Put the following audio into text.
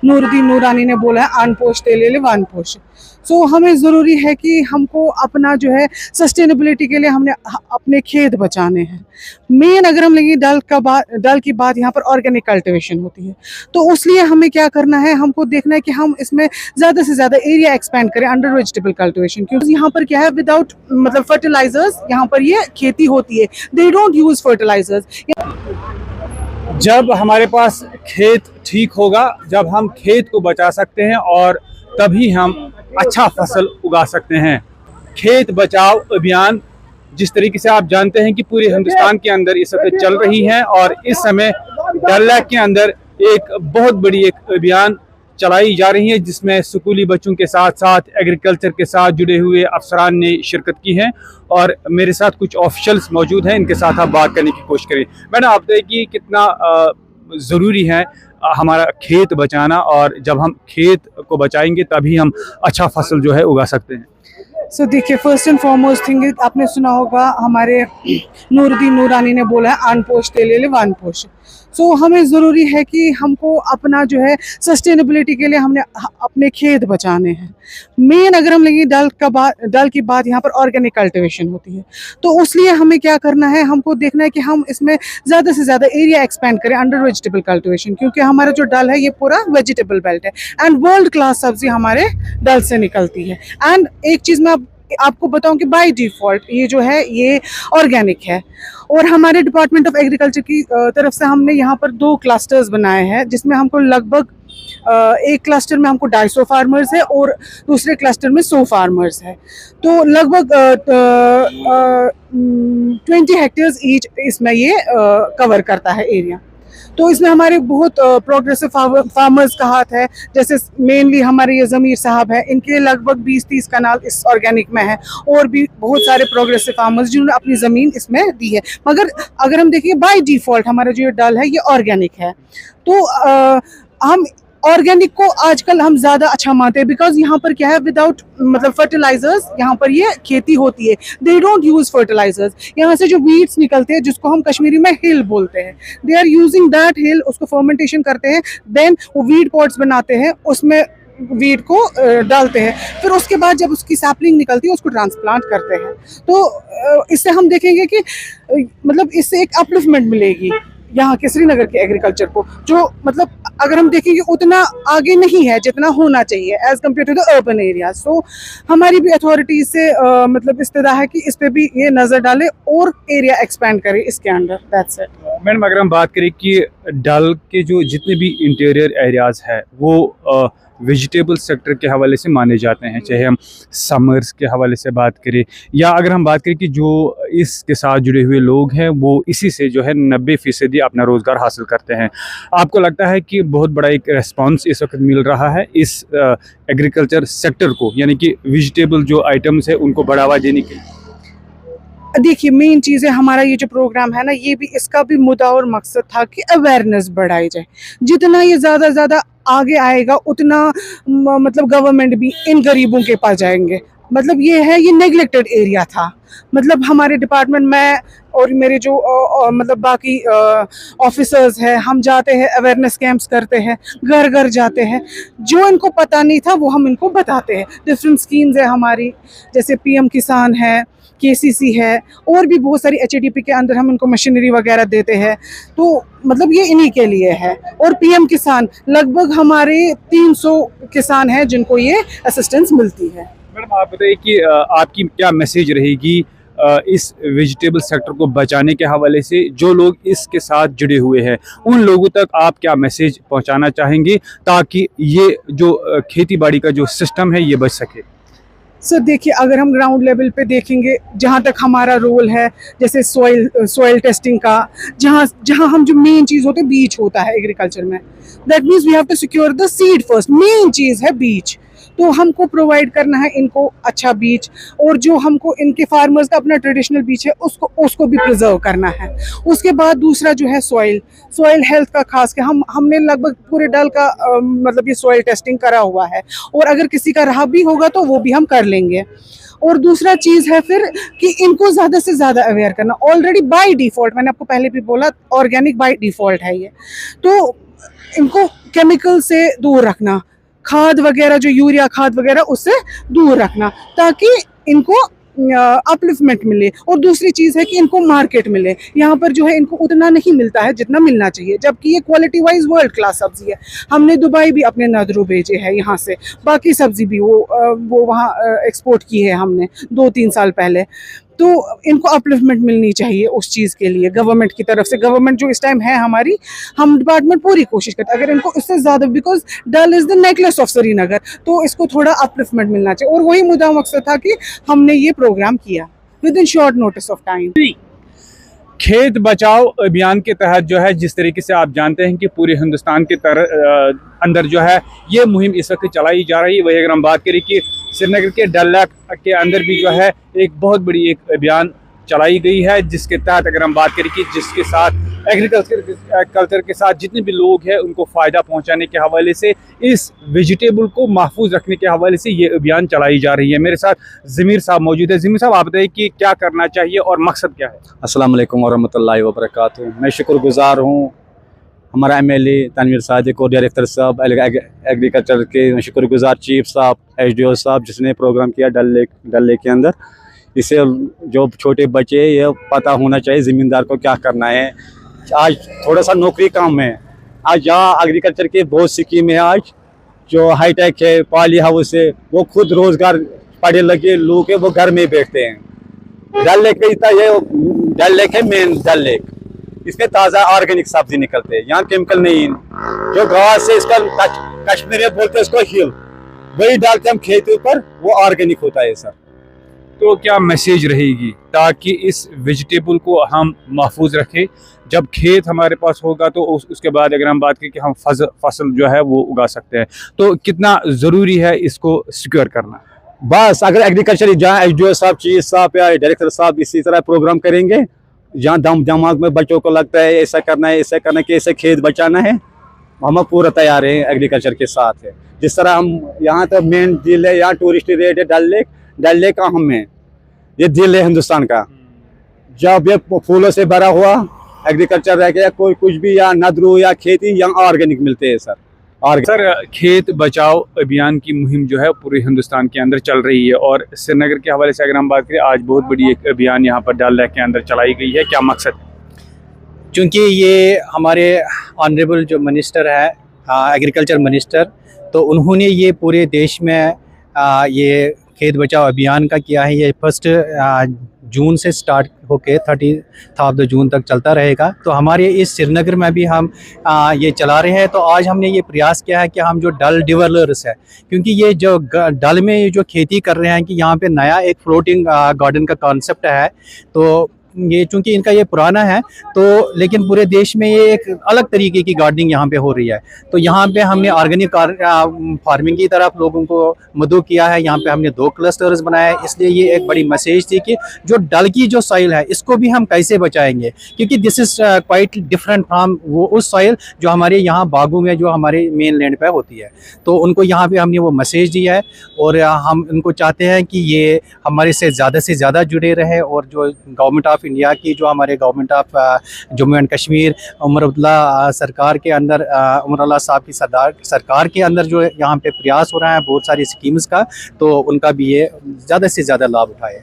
नूरुद्दीन नूरानी ने बोला है आन पोश तेले ले वान पोश। सो हमें ज़रूरी है कि हमको अपना जो है सस्टेनेबिलिटी के लिए हमने अपने खेत बचाने हैं। मेन अगर हम लेंगे डल की बात यहाँ पर ऑर्गेनिक कल्टीवेशन होती है, तो उसलिए हमें क्या करना है, हमको देखना है कि हम इसमें ज़्यादा से ज़्यादा एरिया एक्सपेंड करें अंडर वेजिटेबल कल्टीवेशन। क्योंकि यहाँ पर क्या है, विदाउट मतलब फर्टिलाइजर्स यहाँ पर ये खेती होती है, दे डोंट यूज़ फर्टिलाइजर्स। जब हमारे पास खेत ठीक होगा, जब हम खेत को बचा सकते हैं और तभी हम अच्छा फसल उगा सकते हैं। खेत बचाओ अभियान जिस तरीके से आप जानते हैं कि पूरे हिंदुस्तान के अंदर इस वक्त चल रही है और इस समय डल लेक के अंदर एक बहुत बड़ी एक अभियान चलाई जा रही है, जिसमें स्कूली बच्चों के साथ साथ एग्रीकल्चर के साथ जुड़े हुए अफसरान ने शिरकत की है। और मेरे साथ कुछ ऑफिशियल्स मौजूद हैं, इनके साथ आप बात करने की कोशिश करें। मैडम, आप देखिए कितना ज़रूरी है हमारा खेत बचाना, और जब हम खेत को बचाएंगे तभी हम अच्छा फसल जो है उगा सकते हैं। सो देखिए, फर्स्ट एंड फॉरमोस्ट थिंग आपने सुना होगा हमारे नूरुद्दीन नूरानी ने बोला है आन पोश तेले ले वान पोश। सो हमें ज़रूरी है कि हमको अपना जो है सस्टेनेबिलिटी के लिए हमने अपने खेत बचाने हैं। मेन अगर हम लेंगे डल की बात यहाँ पर ऑर्गेनिक कल्टीवेशन होती है, तो उसलिए हमें क्या करना है, हमको देखना है कि हम इसमें ज़्यादा से ज़्यादा एरिया एक्सपेंड करें अंडर वेजिटेबल कल्टीवेशन। क्योंकि हमारा जो डल है ये पूरा वेजिटेबल बेल्ट है एंड वर्ल्ड क्लास सब्जी हमारे डल से निकलती है। एंड एक चीज़ मैं आपको बताऊं कि बाय डिफ़ॉल्ट ये जो है ये ऑर्गेनिक है। और हमारे डिपार्टमेंट ऑफ एग्रीकल्चर की तरफ से हमने यहाँ पर 2 क्लस्टर्स बनाए हैं, जिसमें हमको लगभग एक क्लस्टर में हमको 250 फार्मर्स है और दूसरे क्लस्टर में 100 फार्मर्स है। तो लगभग 20 हेक्टेयर्स ईच इसमें ये कवर करता है एरिया। तो इसमें हमारे बहुत प्रोग्रेसिव फार्मर्स का हाथ है। जैसे मेनली हमारे ये ज़मीर साहब है, इनके लगभग 20-30 कनाल इस ऑर्गेनिक में है, और भी बहुत सारे प्रोग्रेसिव फार्मर्स जिन्होंने अपनी ज़मीन इसमें दी है। मगर अगर हम देखिए बाय डिफ़ॉल्ट हमारा जो ये डल है ये ऑर्गेनिक है। तो हम ऑर्गेनिक को आजकल हम ज़्यादा अच्छा मानते हैं, बिकॉज यहाँ पर क्या है, विदाउट मतलब फर्टिलाइजर्स यहाँ पर ये खेती होती है, दे डोंट यूज़ फर्टिलाइजर्स। यहाँ से जो वीड्स निकलते हैं, जिसको हम कश्मीरी में हिल बोलते हैं, they are using that hill, उसको फर्मेंटेशन करते हैं, देन वो वीड पॉट्स बनाते हैं, उसमें वीड को डालते हैं, फिर उसके बाद जब उसकी सैपलिंग निकलती है उसको ट्रांसप्लांट करते हैं। तो इससे हम देखेंगे कि मतलब इससे एक अपलिफ्टमेंट मिलेगी यहाँ के श्रीनगर के एग्रीकल्चर को, जो मतलब अगर हम देखेंगे उतना आगे नहीं है जितना होना चाहिए as compare to the urban area. So हमारी भी अथॉरिटीज से मतलब इस्तदा है कि इस पे भी ये नज़र डालें और एरिया एक्सपेंड करें इसके अंडर। That's it. मैडम, अगर हम बात करें कि डल के जो जितने भी इंटीरियर एरियाज़ है वो वेजिटेबल सेक्टर के हवाले से माने जाते हैं, चाहे हम समर्स के हवाले से बात करें या अगर हम बात करें कि जो इसके साथ जुड़े हुए लोग हैं वो इसी से जो है 90% अपना रोज़गार हासिल करते हैं। आपको लगता है कि बहुत बड़ा एक रेस्पॉन्स इस वक्त मिल रहा है इस एग्रीकल्चर सेक्टर को, यानी कि वेजिटेबल जो आइटम्स है उनको बढ़ावा देने के? देखिए, मेन चीज़ है हमारा ये जो प्रोग्राम है ना, ये भी इसका भी मुद्दा और मकसद था कि अवेयरनेस बढ़ाई जाए। जितना ये ज़्यादा आगे आएगा उतना मतलब गवर्नमेंट भी इन गरीबों के पास जाएंगे। मतलब ये है, ये नेग्लेक्टेड एरिया था। मतलब हमारे डिपार्टमेंट में और मेरे जो मतलब बाकी ऑफिसर्स हैं, हम जाते हैं, अवेयरनेस कैंप्स करते हैं, घर घर जाते हैं, जो इनको पता नहीं था वो हम इनको बताते हैं। डिफरेंट स्कीम्स है हमारी, जैसे पीएम किसान है, केसीसी है, और भी बहुत सारी एचएडीपी के अंदर हम इनको मशीनरी वगैरह देते हैं। तो मतलब ये इन्हीं के लिए है। और पीएम किसान लगभग हमारे 300 किसान हैं जिनको ये असिस्टेंस मिलती है। मैडम, आप बताइए कि आपकी क्या मैसेज रहेगी इस वेजिटेबल सेक्टर को बचाने के हवाले से? जो लोग इसके साथ जुड़े हुए हैं उन लोगों तक आप क्या मैसेज पहुंचाना चाहेंगे ताकि ये जो खेती बाड़ी का जो सिस्टम है ये बच सके? सर देखिए, अगर हम ग्राउंड लेवल पे देखेंगे, जहाँ तक हमारा रोल है, जैसे सॉइल टेस्टिंग का, जहाँ हम जो मेन चीज़ होते हैं, बीज होता है एग्रीकल्चर में, that means we have to secure the seed first. मेन चीज़ है बीज, तो हमको प्रोवाइड करना है इनको अच्छा बीज, और जो हमको इनके फार्मर्स का अपना ट्रेडिशनल बीज है उसको भी प्रिजर्व करना है। उसके बाद दूसरा जो है सॉइल हेल्थ का खास के हमने लगभग पूरे डल का मतलब ये सॉइल टेस्टिंग करा हुआ है, और अगर किसी का रहा भी होगा तो वो भी हम कर लेंगे। और दूसरा चीज़ है फिर कि इनको ज़्यादा से ज़्यादा अवेयर करना। ऑलरेडी बाय डिफ़ॉल्ट, मैंने आपको पहले भी बोला, ऑर्गेनिक बाय डिफ़ॉल्ट है ये। तो इनको केमिकल से दूर रखना, खाद वगैरह जो यूरिया खाद वगैरह उससे दूर रखना, ताकि इनको अपलिफ्टमेंट मिले। और दूसरी चीज़ है कि इनको मार्केट मिले। यहाँ पर जो है इनको उतना नहीं मिलता है जितना मिलना चाहिए, जबकि ये क्वालिटी वाइज वर्ल्ड क्लास सब्जी है। हमने दुबई भी अपने नदरू भेजे हैं यहाँ से, बाकी सब्जी भी वो वहाँ एक्सपोर्ट की है हमने 2-3 साल पहले। तो इनको अपलिफ्टमेंट मिलनी चाहिए उस चीज़ के लिए गवर्नमेंट की तरफ से। गवर्नमेंट जो इस टाइम है हमारी, हम डिपार्टमेंट पूरी कोशिश करते हैं अगर इनको इससे ज़्यादा, because Dal is the necklace of Srinagar, तो इसको थोड़ा अपलिफ्टमेंट मिलना चाहिए। और वही मुद्दा मकसद था कि हमने ये प्रोग्राम किया with in short notice of time. खेत बचाओ अभियान के तहत जो है, जिस तरीके से आप जानते हैं कि पूरे हिंदुस्तान के अंदर जो है ये मुहिम इस वक्त चलाई जा रही है। वही अगर हम बात करें कि श्रीनगर के डल लेक के अंदर भी जो है एक बहुत बड़ी एक अभियान चलाई गई है, जिसके तहत अगर हम बात करें कि जिसके साथ एग्रीकल्चर के साथ जितने भी लोग हैं उनको फ़ायदा पहुंचाने के हवाले से, इस वेजिटेबल को महफूज रखने के हवाले से ये अभियान चलाई जा रही है। मेरे साथ ज़मीर साहब मौजूद है। ज़मीर साहब, आप बताइए कि क्या करना चाहिए और मकसद क्या है? अस्सलाम वालेकुम वरहमतुल्लाहि वबरकातुहू। मैं शुक्रगुजार हूँ हमारा MLA तनवीर सादिक और डायरेक्टर साहब एग्रीकल्चर के, मैं शुक्रगुजार चीफ साहब SDO साहब जिसने प्रोग्राम किया डल लेक के अंदर। इससे जो छोटे बच्चे ये पता होना चाहिए ज़मींदार को क्या करना है। आज थोड़ा सा नौकरी कम है। आज यहाँ एग्रीकल्चर के बहुत स्कीम है, आज जो हाईटेक है, पॉली हाउस है, वो खुद रोज़गार पढ़े लगे लोग हैं वो घर में बैठते हैं। डल लेक का इतना ये डल लेक है मेन डल लेक, इसमें ताज़ा ऑर्गेनिक सब्जी निकलते हैं, यहाँ केमिकल नहीं। जो गाँव से इसका कश्मीर में बोलते हैं इसको हिल, वही डालते हम खेतों पर, वो ऑर्गेनिक होता है सर। तो क्या मैसेज रहेगी ताकि इस वेजिटेबल को हम महफूज रखें? जब खेत हमारे पास होगा तो उसके बाद अगर हम बात करें कि हम फसल जो है वो उगा सकते हैं, तो कितना ज़रूरी है इसको सिक्योर करना? बस अगर एग्रीकल्चर जहाँ SDO साहब, चीफ साहब या डायरेक्टर साहब इसी तरह प्रोग्राम करेंगे, जहाँ दिमाग में बच्चों को लगता है ऐसा करना है, ऐसा करना है कि ऐसे खेत बचाना है, हम पूरा तैयार हैं एग्रीकल्चर के साथ है। जिस तरह हम यहाँ तो मेन दिल है, यहाँ टूरिस्ट रेट है डल लेक का हम है, ये दिल है हिंदुस्तान का। जब ये फूलों से भरा हुआ एग्रीकल्चर रह गया, कोई कुछ भी या नदरू या खेती यहाँ ऑर्गेनिक मिलते हैं सर। और सर, खेत बचाओ अभियान की मुहिम जो है पूरे हिंदुस्तान के अंदर चल रही है, और श्रीनगर के हवाले से अगर हम बात करें, आज बहुत बड़ी एक अभियान यहाँ पर डल लेक के अंदर चलाई गई है। क्या मकसद है? क्योंकि ये हमारे ऑनरेबल जो मिनिस्टर है, एग्रीकल्चर मिनिस्टर, तो उन्होंने ये पूरे देश में ये खेत बचाओ अभियान का किया है। ये 1 जून से स्टार्ट होके 30 जून तक चलता रहेगा। तो हमारे इस श्रीनगर में भी हम ये चला रहे हैं। तो आज हमने ये प्रयास किया है कि हम जो डल डेवलपर्स है, क्योंकि ये जो डल में जो खेती कर रहे हैं कि यहाँ पे नया एक फ्लोटिंग गार्डन का कॉन्सेप्ट है, तो ये चूंकि इनका ये पुराना है, तो लेकिन पूरे देश में ये एक अलग तरीके की गार्डनिंग यहाँ पे हो रही है। तो यहाँ पे हमने ऑर्गेनिक फार्मिंग की तरफ लोगों को मदद किया है। यहाँ पे हमने 2 क्लस्टर्स बनाए, इसलिए ये एक बड़ी मैसेज थी कि जो डल की जो सॉइल है इसको भी हम कैसे बचाएंगे, क्योंकि this is quite different from वो उस सॉइल जो हमारे यहाँ बागों में जो हमारे मेन लैंड पे होती है। तो उनको यहाँ पे हमने वो मैसेज दिया है, और हम उनको चाहते हैं कि ये हमारे से ज़्यादा जुड़े रहे, और जो गवर्नमेंट ऑफ इंडिया की, जो हमारे government of Jammu and Kashmir Omar Abdullah सरकार के अंदर, उमर अब्दुल्ला साहब की सरकार के अंदर जो यहाँ पे प्रयास हो रहा है बहुत सारी स्कीम्स का, तो उनका भी ये ज़्यादा से ज़्यादा लाभ उठाए।